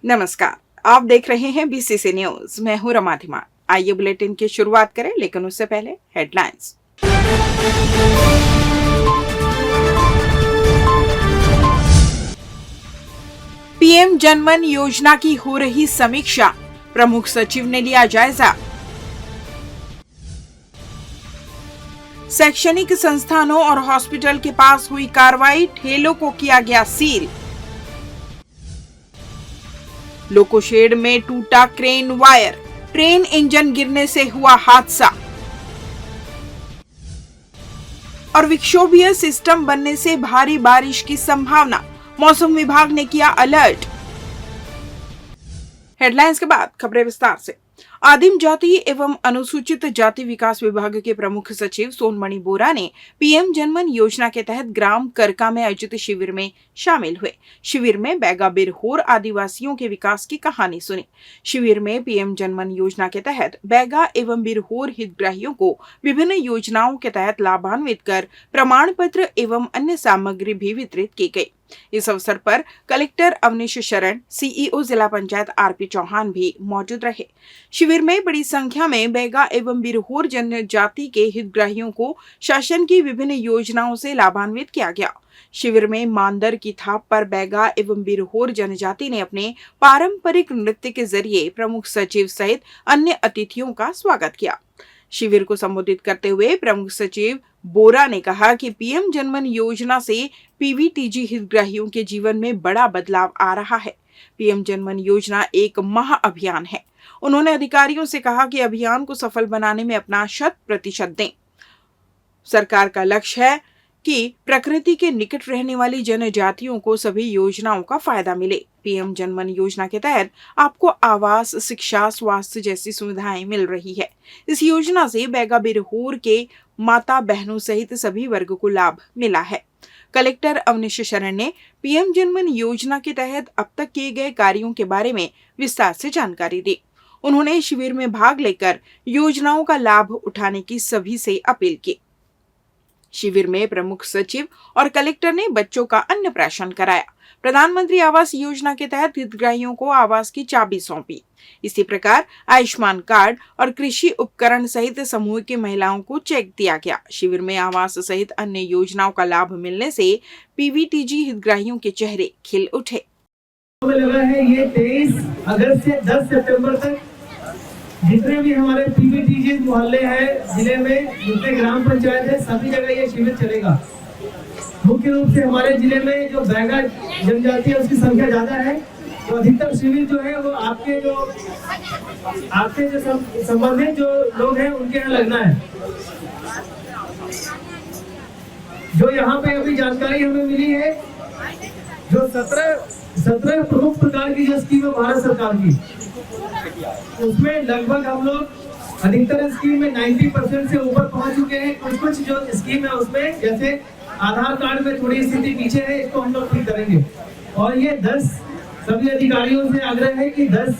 नमस्कार, आप देख रहे हैं बीसीसी न्यूज। मैं हूं रमा धीमान। आइए बुलेटिन की शुरुआत करें, लेकिन उससे पहले हेडलाइंस। पीएम जनमन योजना की हो रही समीक्षा, प्रमुख सचिव ने लिया जायजा। शैक्षणिक संस्थानों और हॉस्पिटल के पास हुई कार्रवाई, ठेलों को किया गया सील। लोकोशेड में टूटा क्रेन वायर, ट्रेन इंजन गिरने से हुआ हादसा। और विक्षोभीय सिस्टम बनने से भारी बारिश की संभावना, मौसम विभाग ने किया अलर्ट। हेडलाइंस के बाद खबरें विस्तार से। आदिम जाति एवं अनुसूचित जाति विकास विभाग के प्रमुख सचिव सोनमणि बोरा ने पीएम जनमन योजना के तहत ग्राम करका में आयोजित शिविर में शामिल हुए। शिविर में बैगा बिरहोर आदिवासियों के विकास की कहानी सुनी। शिविर में पीएम जनमन योजना के तहत बैगा एवं बिरहोर हितग्राहियों को विभिन्न योजनाओं के तहत लाभान्वित कर प्रमाण पत्र एवं अन्य सामग्री भी वितरित की गई। इस अवसर पर कलेक्टर अवनीश शरण, सीईओ जिला पंचायत आरपी चौहान भी मौजूद रहे। शिविर में बड़ी संख्या में बैगा एवं बिरहोर जनजाति के हितग्राहियों को शासन की विभिन्न योजनाओं से लाभान्वित किया गया। शिविर में मानदर की थाप पर बैगा एवं बिरहोर जनजाति ने अपने पारंपरिक नृत्य के जरिए प्रमुख सचिव सहित अन्य अतिथियों का स्वागत किया। शिविर को संबोधित करते हुए प्रमुख सचिव बोरा ने कहा कि पीएम जनमन योजना से पीवीटीजी हितग्राहियों के जीवन में बड़ा बदलाव आ रहा है। पीएम जनमन योजना एक महाअभियान है। उन्होंने अधिकारियों से कहा कि अभियान को सफल बनाने में अपना 100% दें। सरकार का लक्ष्य है कि प्रकृति के निकट रहने वाली जनजातियों को सभी योजनाओं का फायदा मिले। पीएम जनमन योजना के तहत आपको आवास, शिक्षा, स्वास्थ्य जैसी सुविधाएं मिल रही है। इस योजना से बैगा बिरहोर के माता बहनों सहित सभी वर्ग को लाभ मिला है। कलेक्टर अवनीश शरण ने पीएम जनमन योजना के तहत अब तक किए गए कार्यों के बारे में विस्तार से जानकारी दी। उन्होंने शिविर में भाग लेकर योजनाओं का लाभ उठाने की सभी से अपील की। शिविर में प्रमुख सचिव और कलेक्टर ने बच्चों का अन्नप्राशन कराया। प्रधानमंत्री आवास योजना के तहत हितग्राहियों को आवास की चाबी सौंपी। इसी प्रकार आयुष्मान कार्ड और कृषि उपकरण सहित समूह की महिलाओं को चेक दिया गया। शिविर में आवास सहित अन्य योजनाओं का लाभ मिलने से पीवीटीजी हितग्राहियों के चेहरे खिल उठे। हमें लगा है ये 23 अगस्त से 10 सितंबर तक जितने भी हमारे पीवीटीजी मोहल्ले हैं जिले में, जितने ग्राम पंचायत है, सभी जगह ये शिविर चलेगा। मुख्य रूप से हमारे जिले में जो बैगा जनजाति है उसकी संख्या ज्यादा है, तो अधिकतर शिविर जो है वो आपके जो संबंधित जो लोग हैं उनके यहाँ लगना है। जो यहाँ पे अभी जानकारी हमें मिली है, जो 17 प्रमुख प्रकार की जो स्कीम है भारत सरकार की, उसमें लगभग हम लोग अधिकतर स्कीम में 90% से ऊपर पहुंच चुके हैं। कुछ जो स्कीम है उसमें, जैसे आधार कार्ड में थोड़ी स्थिति पीछे है, इसको हम लोग ठीक करेंगे। और ये 10 सभी अधिकारियों से आग्रह है कि 10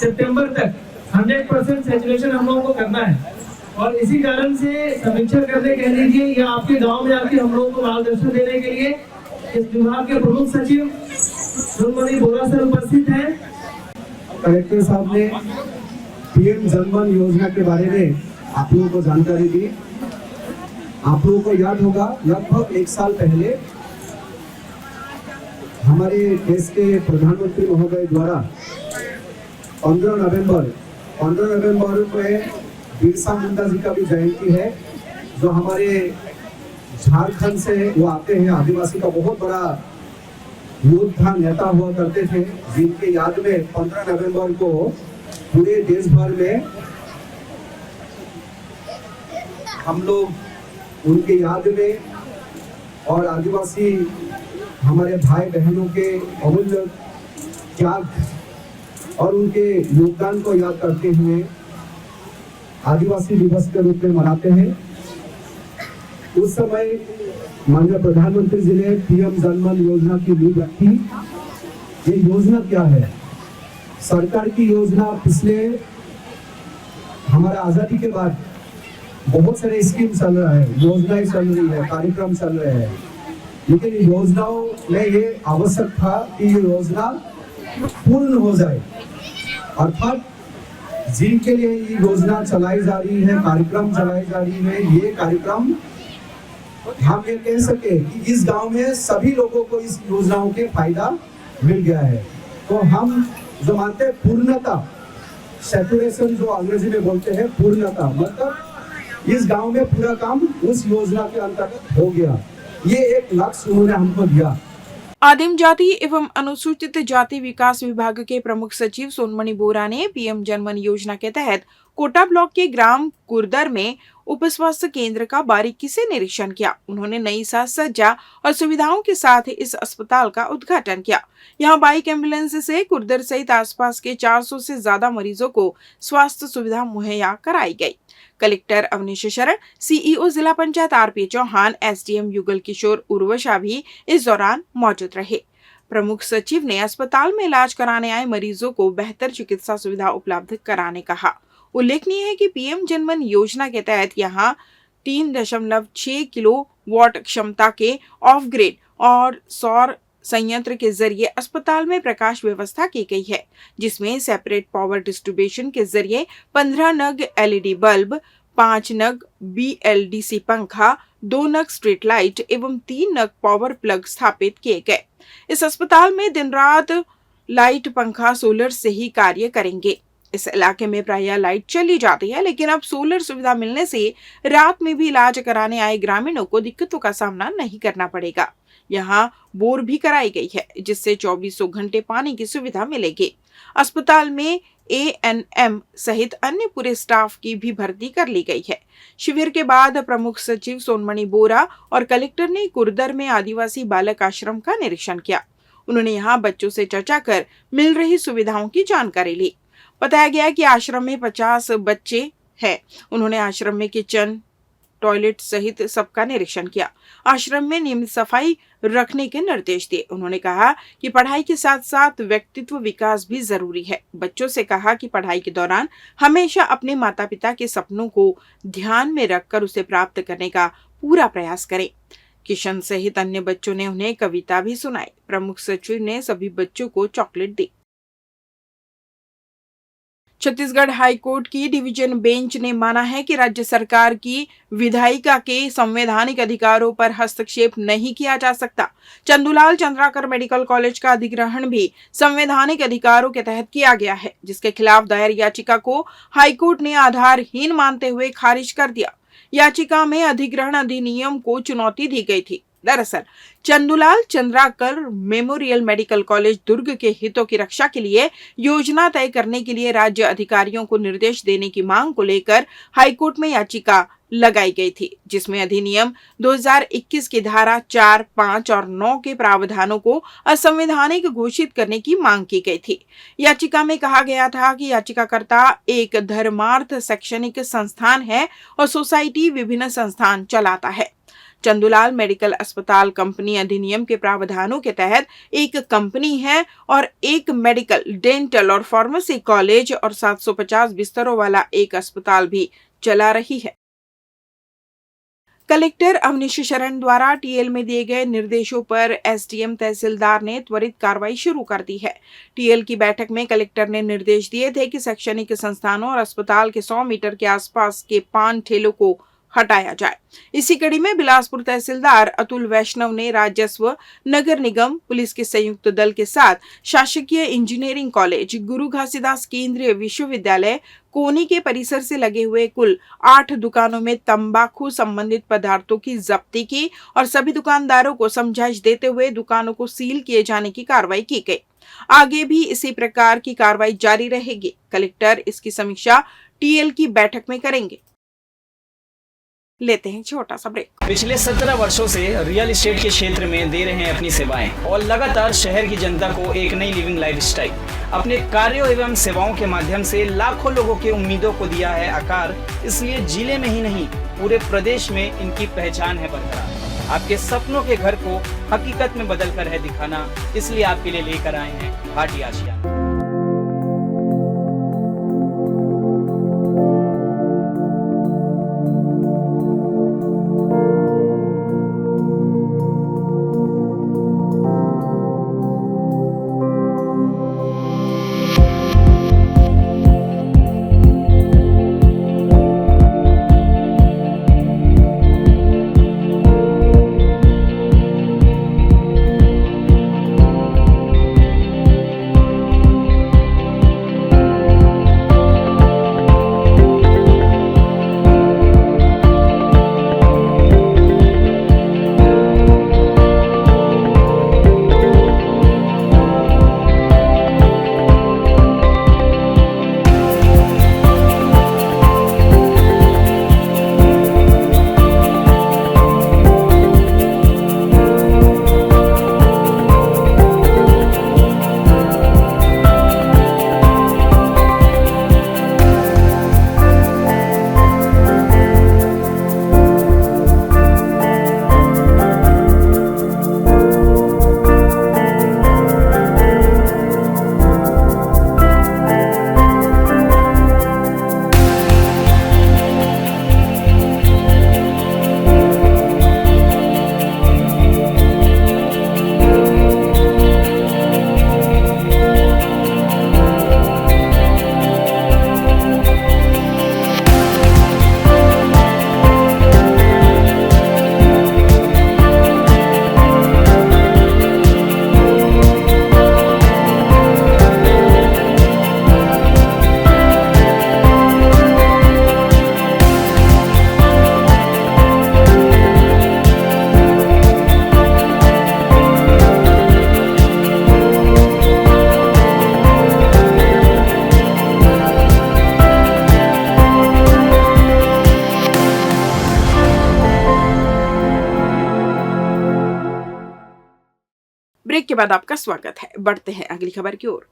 सितंबर तक 100% सैचुरेशन हम लोगों को करना है। और इसी कारण से समीक्षा करने कह लीजिए या आपके गाँव में आके हम लोगों को मार्गदर्शन देने के लिए इस विभाग के प्रमुख सचिव सोनमणि बोरा सर उपस्थित हैं। कलेक्टर साहब ने पीएम जनमन योजना के बारे में आप लोगों को जानकारी दी। आप लोगों को याद होगा लगभग 1 साल पहले हमारे देश के प्रधानमंत्री महोदय द्वारा 15 नवंबर को बिरसा मुंडा जी का भी जयंती है, जो हमारे झारखंड से वो आते हैं। आदिवासी का बहुत बड़ा योद्धा नेता हुआ करते थे, जिनके याद में 15 नवंबर को पूरे देश भर में हम लोग उनके याद में और आदिवासी हमारे भाई बहनों के अमूल्य त्याग और उनके योगदान को याद करते हुए आदिवासी दिवस के रूप में मनाते हैं। उस समय माननीय प्रधानमंत्री जी ने पीएम जनमन योजना की नींव रखी ये योजना क्या है? सरकार की योजना पिछले हमारा आजादी के बाद बहुत सारे स्कीम चल रहा है, योजनाएं चल रही है, कार्यक्रम चल रहे हैं, लेकिन योजनाओं में ये आवश्यक था कि ये योजना पूर्ण हो जाए। अर्थात जिनके लिए ये योजना चलाई जा रही है, कार्यक्रम चलाई जा रही है, ये कार्यक्रम हम ये कह सके कि इस गांव में सभी लोगों को इस योजनाओं के फायदा मिल गया है। तो हम जो मानते हैं पूर्णता, सैचुरेशन जो अंग्रेजी में बोलते हैं पूर्णता, मतलब इस गांव में पूरा काम उस योजना के अंतर्गत हो गया। ये एक लक्ष्य उन्होंने हमको दिया। आदिम जाति एवं अनुसूचित जाति विकास विभाग के प्रमुख सचिव सोनमणि बोरा ने पीएम जनमन योजना के तहत कोटा ब्लॉक के ग्राम कुरदर में उप स्वास्थ्य केंद्र का बारीकी से निरीक्षण किया। उन्होंने नई साज सज्जा और सुविधाओं के साथ इस अस्पताल का उद्घाटन किया। यहां बाइक एम्बुलेंस से कुरदर सहित आसपास के 400 से ज्यादा मरीजों को स्वास्थ्य सुविधा मुहैया कराई गई। कलेक्टर अवनीश शरण, सीईओ जिला पंचायत आरपी चौहान, एसडीएम युगल किशोर उर्वशा भी इस दौरान मौजूद रहे। प्रमुख सचिव ने अस्पताल में इलाज कराने आए मरीजों को बेहतर चिकित्सा सुविधा उपलब्ध कराने कहा। उल्लेखनीय है कि पीएम जनमन योजना के तहत यहां 3.6 किलोवाट क्षमता के ऑफ ग्रिड और सौर संयंत्र के जरिए अस्पताल में प्रकाश व्यवस्था की गई है, जिसमें सेपरेट पावर डिस्ट्रीब्यूशन के जरिए 15 नग एलईडी बल्ब, 5 नग बीएलडीसी पंखा, 2 नग स्ट्रीट लाइट एवं 3 नग पावर प्लग स्थापित किए गए। इस अस्पताल में दिन रात लाइट पंखा सोलर से ही कार्य करेंगे। इस इलाके में प्रायः लाइट चली जाती है, लेकिन अब सोलर सुविधा मिलने से रात में भी इलाज कराने आए ग्रामीणों को दिक्कतों का सामना नहीं करना पड़ेगा। यहाँ बोर भी कराई गई है, जिससे 24 घंटे पानी की सुविधा मिलेगी। अस्पताल में एएनएम सहित अन्य पूरे स्टाफ की भी भर्ती कर ली गई है। शिविर के बाद प्रमुख सचिव सोनमणि बोरा और कलेक्टर ने कुरदर में आदिवासी बालक आश्रम का निरीक्षण किया। उन्होंने यहाँ बच्चों से चर्चा कर मिल रही सुविधाओं की जानकारी ली। बताया गया कि आश्रम में 50 बच्चे हैं। उन्होंने आश्रम में किचन, टॉयलेट सहित सबका निरीक्षण किया। आश्रम में नियमित सफाई रखने के निर्देश दिए। उन्होंने कहा कि पढ़ाई के साथ साथ व्यक्तित्व विकास भी जरूरी है। बच्चों से कहा कि पढ़ाई के दौरान हमेशा अपने माता पिता के सपनों को ध्यान में रखकर उसे प्राप्त करने का पूरा प्रयास करें। किशन सहित अन्य बच्चों ने उन्हें कविता भी सुनाई। प्रमुख सचिव ने सभी बच्चों को चॉकलेट दी। छत्तीसगढ़ हाईकोर्ट की डिवीजन बेंच ने माना है कि राज्य सरकार की विधायिका के संवैधानिक अधिकारों पर हस्तक्षेप नहीं किया जा सकता। चंदूलाल चंद्राकर मेडिकल कॉलेज का अधिग्रहण भी संवैधानिक अधिकारों के तहत किया गया है, जिसके खिलाफ दायर याचिका को हाईकोर्ट ने आधारहीन मानते हुए खारिज कर दिया। याचिका में अधिग्रहण अधिनियम को चुनौती दी गई थी। दरअसल Chandulal Chandrakar memorial medical college Durg के हितों की रक्षा के लिए योजना तय करने के लिए राज्य अधिकारियों को निर्देश देने की मांग को लेकर हाईकोर्ट में याचिका लगाई गई थी, जिसमें अधिनियम 2021 की धारा 4, 5 और 9 के प्रावधानों को असंवैधानिक घोषित करने की मांग की गई थी। याचिका में कहा गया था कि याचिकाकर्ता एक धर्मार्थ शैक्षणिक संस्थान है और सोसाइटी विभिन्न संस्थान चलाता है। चंदूलाल मेडिकल अस्पताल कंपनी अधिनियम के प्रावधानों के तहत एक कंपनी है और एक मेडिकल, डेंटल और फार्मेसी कॉलेज और 750 बिस्तरों वाला एक अस्पताल भी चला रही है। कलेक्टर अवनीश शरण द्वारा टीएल में दिए गए निर्देशों पर एसडीएम तहसीलदार ने त्वरित कार्रवाई शुरू कर दी है। टीएल की बैठक में कलेक्टर ने निर्देश दिए थे कि शैक्षणिक संस्थानों और अस्पताल के 100 मीटर के आसपास के पान ठेलों को हटाया जाए। इसी कड़ी में बिलासपुर तहसीलदार अतुल वैष्णव ने राजस्व, नगर निगम, पुलिस के संयुक्त दल के साथ शासकीय इंजीनियरिंग कॉलेज, गुरु घासीदास केंद्रीय विश्वविद्यालय कोनी के परिसर से लगे हुए कुल 8 दुकानों में तंबाकू संबंधित पदार्थों की जब्ती की और सभी दुकानदारों को समझाइश देते हुए दुकानों को सील किए जाने की कार्रवाई की गई। आगे भी इसी प्रकार की कार्रवाई जारी रहेगी। कलेक्टर इसकी समीक्षा टीएल की बैठक में करेंगे। लेते हैं छोटा सा ब्रेक। पिछले 17 वर्षों से रियल एस्टेट के क्षेत्र में दे रहे हैं अपनी सेवाएं और लगातार शहर की जनता को एक नई लिविंग लाइफस्टाइल। अपने कार्यों एवं सेवाओं के माध्यम से लाखों लोगों की उम्मीदों को दिया है आकार। इसलिए जिले में ही नहीं पूरे प्रदेश में इनकी पहचान है बरकरार। आपके सपनों के घर को हकीकत में बदल कर है दिखाना, इसलिए आपके लिए लेकर आए हैं भाटी आशियाना। ब्रेक के बाद आपका स्वागत है। बढ़ते हैं अगली खबर की ओर।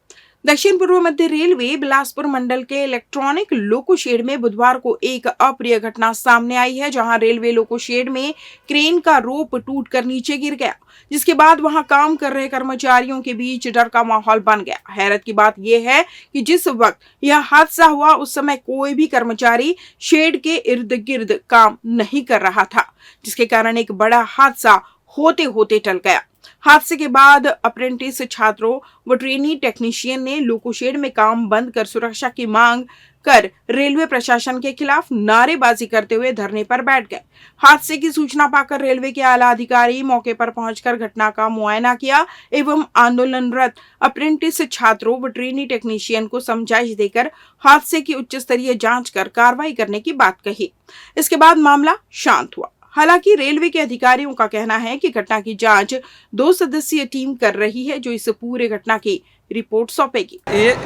दक्षिण पूर्व मध्य रेलवे बिलासपुर मंडल के इलेक्ट्रॉनिक लोको शेड में बुधवार को एक अप्रिय घटना सामने आई है, जहां रेलवे लोको शेड में क्रेन का रोप टूटकर नीचे गिर गया, जिसके बाद वहां काम कर रहे कर्मचारियों के बीच डर का माहौल बन गया। हैरत की बात यह है कि जिस वक्त यह हादसा हुआ उस समय कोई भी कर्मचारी शेड के इर्द गिर्द काम नहीं कर रहा था, जिसके कारण एक बड़ा हादसा होते होते टल गया। हादसे के बाद अप्रेंटिस छात्रों व ट्रेनी टेक्नीशियन ने लोको शेड में काम बंद कर सुरक्षा की मांग कर रेलवे प्रशासन के खिलाफ नारेबाजी करते हुए धरने पर बैठ गए। हादसे की सूचना पाकर रेलवे के आला अधिकारी मौके पर पहुंचकर घटना का मुआयना किया एवं आंदोलनरत अप्रेंटिस छात्रों व ट्रेनी टेक्नीशियन को समझाइश देकर हादसे की उच्च स्तरीय जांच कर कार्रवाई करने की बात कही। इसके बाद मामला शांत हुआ। हालांकि रेलवे के अधिकारियों का कहना है कि घटना की जांच 2 सदस्यीय टीम कर रही है, जो इस पूरे घटना की रिपोर्ट सौंपेगी।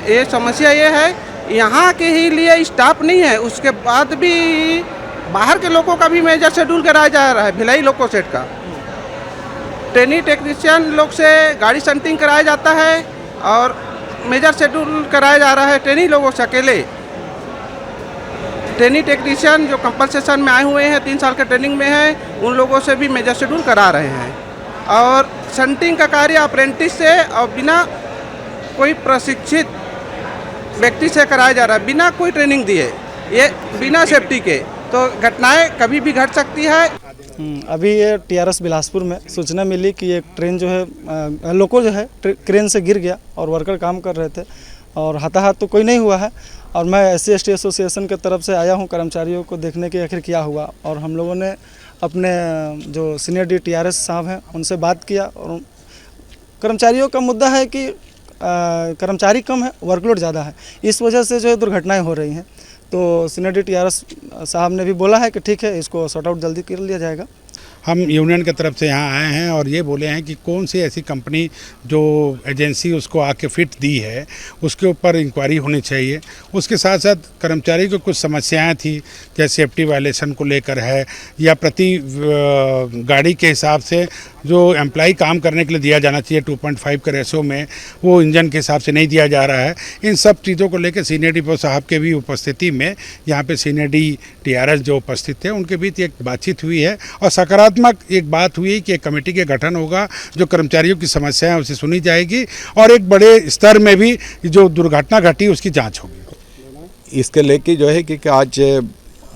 ये समस्या ये है, यहाँ के ही लिए स्टाफ नहीं है, उसके बाद भी बाहर के लोगों का भी मेजर शेड्यूल कराया जा रहा है। भिलाई लोको सेट का ट्रेनी टेक्नीशियन लोग से गाड़ी सेंटिंग कराया जाता है और मेजर शेड्यूल कराया जा रहा है ट्रेनी लोगों से अकेले। ट्रेनी टेक्नीशियन जो कंपनसेशन में आए हुए हैं, 3 साल के ट्रेनिंग में हैं, उन लोगों से भी मेजर शेड्यूल करा रहे हैं। और सेंटिंग का कार्य अप्रेंटिस से और बिना कोई प्रशिक्षित व्यक्ति से कराया जा रहा है, बिना कोई ट्रेनिंग दिए, ये बिना सेफ्टी के। तो घटनाएं कभी भी घट सकती है। अभी ये TRS बिलासपुर में सूचना मिली कि एक ट्रेन जो है लोको जो है क्रेन से गिर गया और वर्कर काम कर रहे थे और हताहत तो कोई नहीं हुआ है। और मैं SC/ST एसोसिएशन की तरफ से आया हूं कर्मचारियों को देखने के आखिर क्या हुआ, और हम लोगों ने अपने जो सीनियर TRS साहब हैं उनसे बात किया। और कर्मचारियों का मुद्दा है कि कर्मचारी कम है, वर्कलोड ज़्यादा है, इस वजह से जो है दुर्घटनाएं हो रही हैं। तो सीनियर TRS साहब ने भी बोला है कि ठीक है, इसको सॉर्ट आउट जल्दी कर लिया जाएगा। हम यूनियन की तरफ से यहाँ आए हैं और ये बोले हैं कि कौन सी ऐसी कंपनी जो एजेंसी उसको आके फिट दी है उसके ऊपर इंक्वायरी होनी चाहिए। उसके साथ साथ कर्मचारी को कुछ समस्याएं थी, जैसे सेफ्टी वायलेशन को लेकर है या प्रति गाड़ी के हिसाब से जो एम्प्लॉय काम करने के लिए दिया जाना चाहिए 2.5 के रेशो में, वो इंजन के हिसाब से नहीं दिया जा रहा है। इन सब चीज़ों को लेकर सीनियर डिपो साहब के भी उपस्थिति में यहाँ पे सीनियर TRS जो उपस्थित थे उनके बीच एक बातचीत हुई है और सकारात्मक सकारात्मक एक बात हुई कि एक कमेटी के गठन होगा, जो कर्मचारियों की समस्याएं उसे सुनी जाएगी और एक बड़े स्तर में भी जो दुर्घटना घटी उसकी जांच होगी। इसके लेके जो है कि आज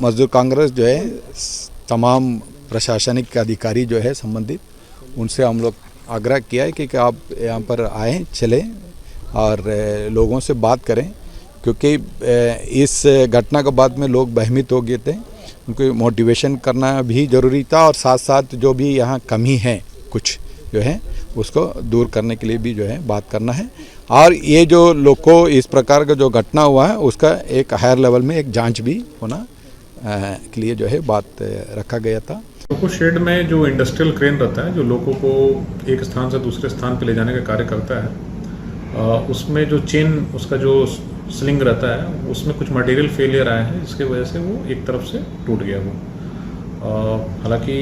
मजदूर कांग्रेस जो है तमाम प्रशासनिक अधिकारी जो है संबंधित, उनसे हम लोग आग्रह किया है कि आप यहाँ पर आएँ, चलें और लोगों से बात करें, क्योंकि इस घटना के बाद में लोग भयभीत हो गए थे। उनको मोटिवेशन करना भी ज़रूरी था और साथ साथ जो भी यहाँ कमी है कुछ जो है उसको दूर करने के लिए भी जो है बात करना है। और ये जो लोग को इस प्रकार का जो घटना हुआ है उसका एक हायर लेवल में एक जांच भी होना के लिए जो है बात रखा गया था। लोको शेड में जो इंडस्ट्रियल क्रेन रहता है, जो लोगों को एक स्थान से दूसरे स्थान पर ले जाने का कार्य करता है, उसमें जो चेन उसका जो स्लिंग रहता है उसमें कुछ मटेरियल फेलियर आया है, जिसके वजह से वो एक तरफ से टूट गया वो। हालांकि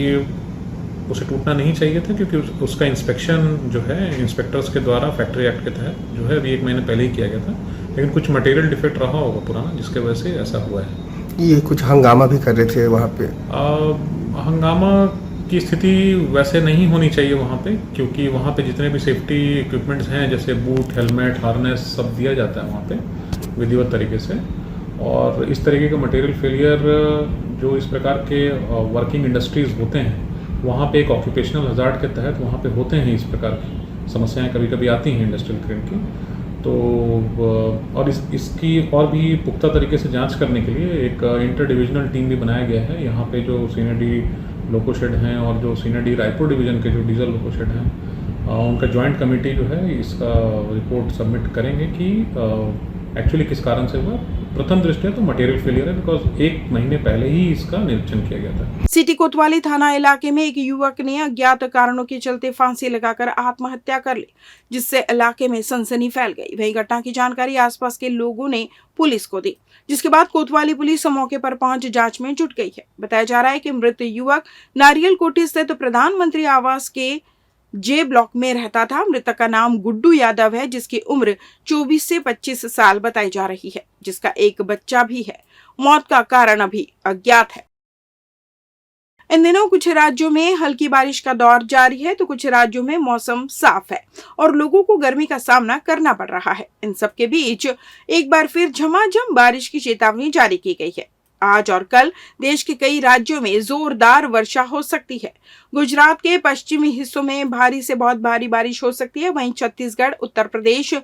उसे टूटना नहीं चाहिए था, क्योंकि उसका इंस्पेक्शन जो है इंस्पेक्टर्स के द्वारा फैक्ट्री एक्ट के तहत जो है अभी 1 महीने पहले ही किया गया था, लेकिन कुछ मटेरियल डिफेक्ट रहा होगा पुराना, जिसके वजह से ऐसा हुआ है। ये कुछ हंगामा भी कर रहे थे वहाँ पे। हंगामा की स्थिति वैसे नहीं होनी चाहिए वहाँ पे, क्योंकि वहाँ पे जितने भी सेफ्टी इक्विपमेंट्स हैं, जैसे बूट, हेलमेट, हार्नेस, सब दिया जाता है वहाँ पे विधिवत तरीके से। और इस तरीके का मटेरियल फेलियर जो इस प्रकार के वर्किंग इंडस्ट्रीज़ होते हैं, वहाँ पे एक ऑक्यूपेशनल हजार्ड के तहत वहाँ पे होते हैं इस प्रकार की समस्याएं कभी कभी आती हैं इंडस्ट्रियल क्रेन की। तो और इसकी और भी पुख्ता तरीके से जांच करने के लिए एक इंटर डिविजनल टीम भी बनाया गया है। यहाँ पे जो सीनियर डी लोको शेड हैं और जो सीनियर डी रायपुर डिवीज़न के जो डीजल लोको शेड हैं, उनका जॉइंट कमेटी जो है इसका रिपोर्ट सबमिट करेंगे कि एक्चुअली किस कारण से हुआ। प्रथम दृष्टया तो मटेरियल फेलियर है, बिकॉज 1 महीने पहले ही इसका निरीक्षण किया गया था। सिटी कोतवाली थाना इलाके में एक युवक ने अज्ञात कारणों के चलते फांसी लगाकर आत्महत्या कर ली, जिससे इलाके में सनसनी फैल गई। वही घटना की जानकारी आसपास के लोगों ने पुलिस को दी, जिसके बाद कोतवाली पुलिस मौके पर पहुंच जांच में जुट गई है। बताया जा रहा है कि मृत युवक नारियल कोठी स्थित प्रधानमंत्री आवास के जे ब्लॉक में रहता था। मृतक का नाम गुड्डू यादव है, जिसकी उम्र 24 से 25 साल बताई जा रही है, जिसका एक बच्चा भी है। मौत का कारण अभी अज्ञात है। इन दिनों कुछ राज्यों में हल्की बारिश का दौर जारी है, तो कुछ राज्यों में मौसम साफ है और लोगों को गर्मी का सामना करना पड़ रहा है। इन सब के बीच एक बार फिर झमाझम बारिश की चेतावनी जारी की गई है। आज और कल देश के कई राज्यों में जोरदार वर्षा हो सकती है। गुजरात के पश्चिमी हिस्सों में भारी से बहुत भारी बारिश हो सकती है। वहीं छत्तीसगढ़, उत्तर प्रदेश,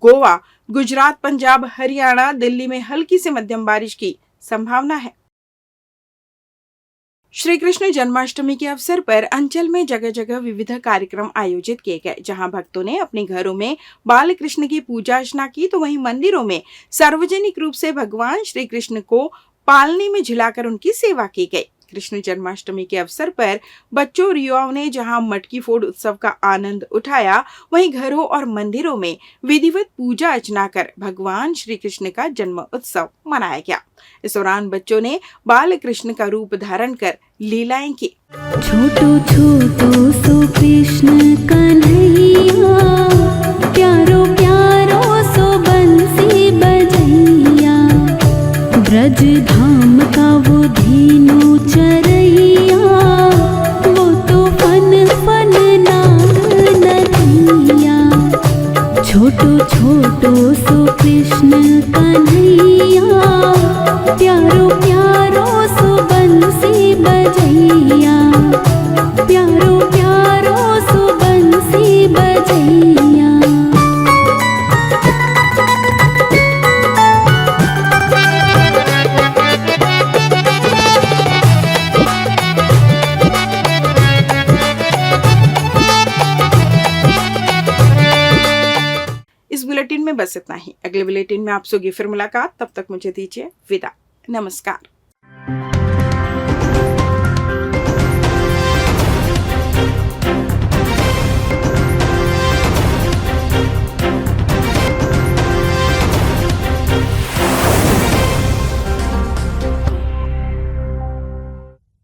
गोवा, गुजरात, पंजाब, हरियाणा, दिल्ली में हल्की से मध्यम बारिश की संभावना है। श्री कृष्ण जन्माष्टमी के अवसर पर अंचल में जगह जगह विविध कार्यक्रम आयोजित किए गए, जहां भक्तों ने अपने घरों में बाल कृष्ण की पूजा अर्चना की, तो वहीं मंदिरों में सार्वजनिक रूप से भगवान श्री कृष्ण को पालने में झिलाकर उनकी सेवा की गई। कृष्ण जन्माष्टमी के अवसर पर बच्चों और युवाओं ने जहां मटकी फोड़ उत्सव का आनंद उठाया, वहीं घरों और मंदिरों में विधिवत पूजा अर्चना कर भगवान श्री कृष्ण का जन्म उत्सव मनाया गया। इस दौरान बच्चों ने बाल कृष्ण का रूप धारण कर लीलाएं की। छोटो छोटो सो कृष्ण कन्हैया, प्यारो प्यारो सो बंसी बजैया, ब्रज धाम का वो धेनु चरैया, वो तो फन फन नाग नदिया। छोटो छोटो सो कृष्ण कन्हैया, प्यारो प्यारो सो बंसी बजैया, प्यारो प्यारो सो बंसी बजैया। इस बुलेटिन में बस इतना ही। अगले बुलेटिन में आपसे होगी फिर मुलाकात। तब तक मुझे दीजिए विदा। नमस्कार।